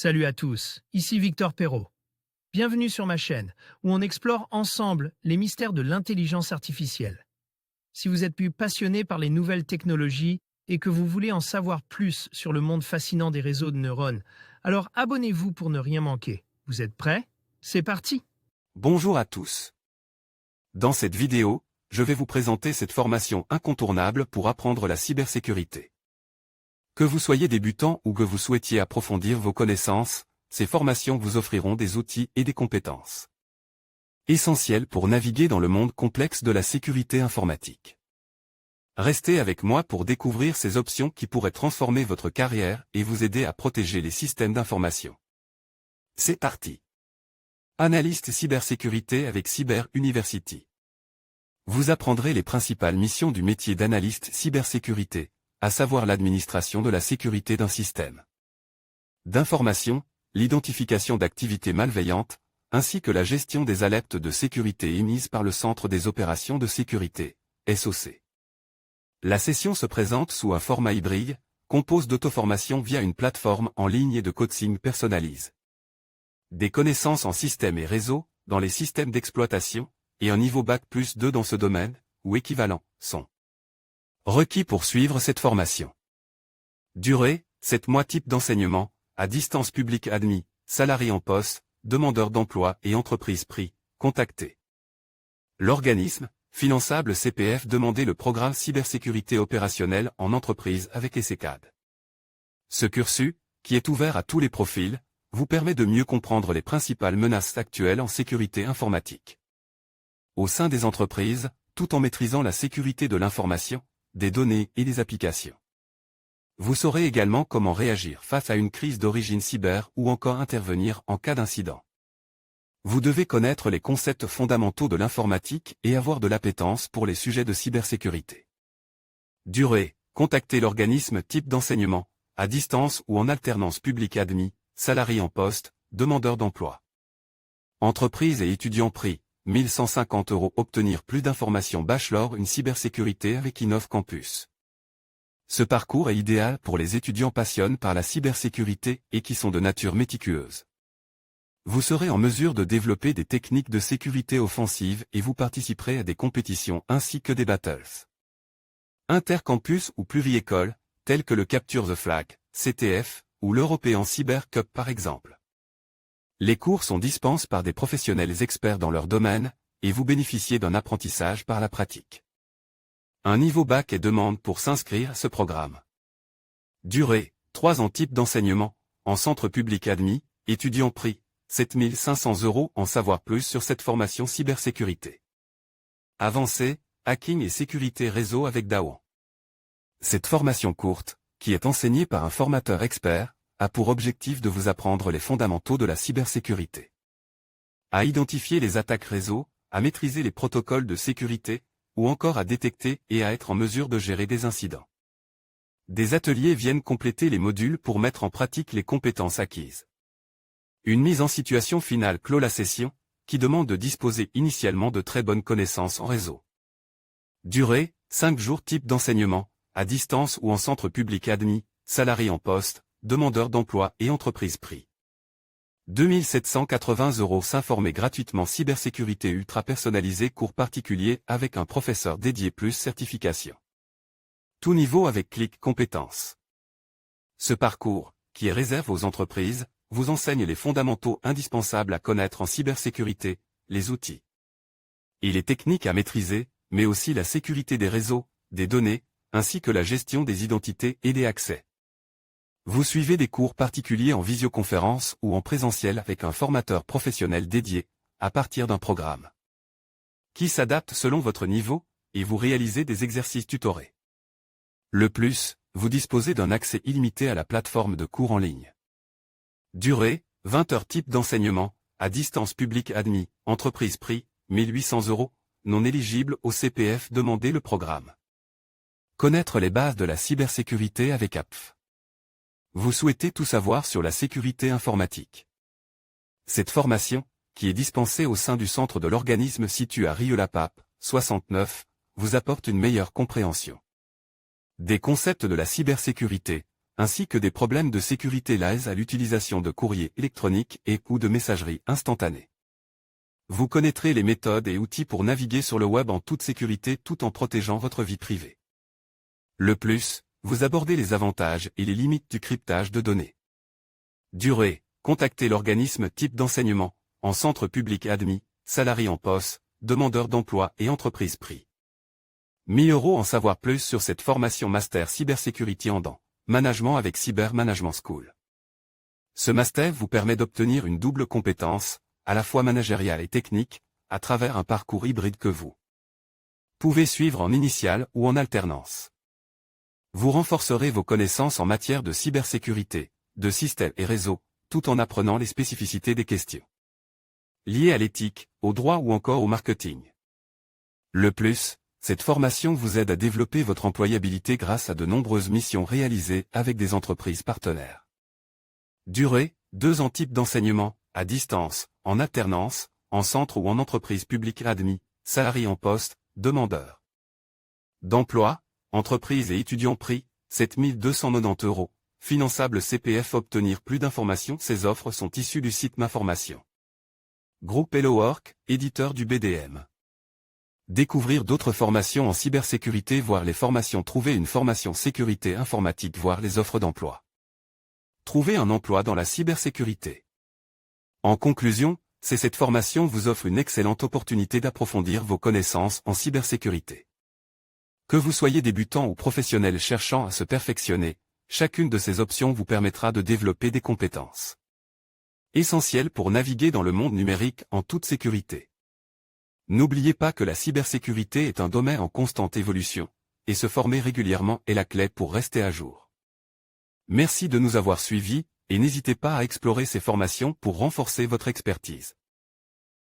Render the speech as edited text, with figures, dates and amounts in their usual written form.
Salut à tous, ici Victor Perrault. Bienvenue sur ma chaîne, où on explore ensemble les mystères de l'intelligence artificielle. Si vous êtes plus passionné par les nouvelles technologies et que vous voulez en savoir plus sur le monde fascinant des réseaux de neurones, alors abonnez-vous pour ne rien manquer. Vous êtes prêts? C'est parti! Bonjour à tous. Dans cette vidéo, je vais vous présenter cette formation incontournable pour apprendre la cybersécurité. Que vous soyez débutant ou que vous souhaitiez approfondir vos connaissances, ces formations vous offriront des outils et des compétences essentielles pour naviguer dans le monde complexe de la sécurité informatique. Restez avec moi pour découvrir ces options qui pourraient transformer votre carrière et vous aider à protéger les systèmes d'information. C'est parti. Analyste cybersécurité avec Cyber University. Vous apprendrez les principales missions du métier d'analyste cybersécurité, à savoir l'administration de la sécurité d'un système d'information, l'identification d'activités malveillantes, ainsi que la gestion des alertes de sécurité émises par le Centre des opérations de sécurité, SOC. La session se présente sous un format hybride, compose d'auto-formation via une plateforme en ligne et de coaching personnalisé. Des connaissances en système et réseau, dans les systèmes d'exploitation, et un niveau Bac+2 dans ce domaine, ou équivalent, sont requis pour suivre cette formation. Durée, 7 mois. Type d'enseignement, à distance. Public admis, salarié en poste, demandeur d'emploi et entreprise prix, contacté. L'organisme, finançable CPF. Demandez le programme cybersécurité opérationnelle en entreprise avec ESSECAD. Ce cursus, qui est ouvert à tous les profils, vous permet de mieux comprendre les principales menaces actuelles en sécurité informatique au sein des entreprises, tout en maîtrisant la sécurité de l'information, des données et des applications. Vous saurez également comment réagir face à une crise d'origine cyber ou encore intervenir en cas d'incident. Vous devez connaître les concepts fondamentaux de l'informatique et avoir de l'appétence pour les sujets de cybersécurité. Durée, contactez l'organisme. Type d'enseignement, à distance ou en alternance. Public admis, salarié en poste, demandeur d'emploi. Entreprise et étudiant prix, 1 150 €. Obtenir plus d'informations. Bachelor une cybersécurité avec Innov Campus. Ce parcours est idéal pour les étudiants passionnés par la cybersécurité et qui sont de nature méticuleuse. Vous serez en mesure de développer des techniques de sécurité offensive et vous participerez à des compétitions ainsi que des battles intercampus ou pluri-écoles, tels que le Capture the Flag, CTF, ou l'European Cyber Cup par exemple. Les cours sont dispensés par des professionnels experts dans leur domaine, et vous bénéficiez d'un apprentissage par la pratique. Un niveau bac est demande pour s'inscrire à ce programme. Durée, 3 ans. Type d'enseignement, en centre public admis, étudiant prix, 7 500 €. En savoir plus sur cette formation cybersécurité avancée, hacking et sécurité réseau avec Dawan. Cette formation courte, qui est enseignée par un formateur expert, a pour objectif de vous apprendre les fondamentaux de la cybersécurité. À identifier les attaques réseau, à maîtriser les protocoles de sécurité, ou encore à détecter et à être en mesure de gérer des incidents. Des ateliers viennent compléter les modules pour mettre en pratique les compétences acquises. Une mise en situation finale clôt la session, qui demande de disposer initialement de très bonnes connaissances en réseau. Durée, 5 jours. Type d'enseignement, à distance ou en centre public admis, salarié en poste, demandeur d'emploi et entreprise prix. 2 780 €. S'informer gratuitement. Cybersécurité ultra personnalisée. Cours particulier avec un professeur dédié. Plus certification. Tout niveau avec Click Compétences. Ce parcours, qui est réservé aux entreprises, vous enseigne les fondamentaux indispensables à connaître en cybersécurité, les outils et les techniques à maîtriser, mais aussi la sécurité des réseaux, des données, ainsi que la gestion des identités et des accès. Vous suivez des cours particuliers en visioconférence ou en présentiel avec un formateur professionnel dédié, à partir d'un programme qui s'adapte selon votre niveau, et vous réalisez des exercices tutorés. Le plus, vous disposez d'un accès illimité à la plateforme de cours en ligne. Durée, 20 heures. Type d'enseignement, à distance. Public admis, entreprise prix, 1 800 €, non éligible au CPF. Demandez le programme. Connaître les bases de la cybersécurité avec APF. Vous souhaitez tout savoir sur la sécurité informatique. Cette formation, qui est dispensée au sein du centre de l'organisme situé à Rieux-la-Pape, 69, vous apporte une meilleure compréhension des concepts de la cybersécurité, ainsi que des problèmes de sécurité liés à l'utilisation de courrier électronique et ou de messagerie instantanée. Vous connaîtrez les méthodes et outils pour naviguer sur le web en toute sécurité tout en protégeant votre vie privée. Le plus, vous abordez les avantages et les limites du cryptage de données. Durée, contactez l'organisme type d'enseignement, en centre public admis, salarié en poste, demandeur d'emploi et entreprise prix. 1000 € en savoir plus sur cette formation Master Cybersecurity en DAN, Management avec Cyber Management School. Ce master vous permet d'obtenir une double compétence, à la fois managériale et technique, à travers un parcours hybride que vous pouvez suivre en initiale ou en alternance. Vous renforcerez vos connaissances en matière de cybersécurité, de systèmes et réseaux, tout en apprenant les spécificités des questions liées à l'éthique, au droit ou encore au marketing. Le plus, cette formation vous aide à développer votre employabilité grâce à de nombreuses missions réalisées avec des entreprises partenaires. Durée, 2 ans. Type d'enseignement, à distance, en alternance, en centre ou en entreprise publique admis, salarié en poste, demandeur d'emploi, entreprise et étudiant prix, 7 290 €, finançable CPF. Obtenir plus d'informations. Ces offres sont issues du site Ma Formation. Groupe HelloWork, éditeur du BDM. Découvrir d'autres formations en cybersécurité, voir les formations. Trouver une formation sécurité informatique, voir les offres d'emploi. Trouver un emploi dans la cybersécurité. En conclusion, cette formation vous offre une excellente opportunité d'approfondir vos connaissances en cybersécurité. Que vous soyez débutant ou professionnel cherchant à se perfectionner, chacune de ces options vous permettra de développer des compétences essentielles pour naviguer dans le monde numérique en toute sécurité. N'oubliez pas que la cybersécurité est un domaine en constante évolution, et se former régulièrement est la clé pour rester à jour. Merci de nous avoir suivis, et n'hésitez pas à explorer ces formations pour renforcer votre expertise.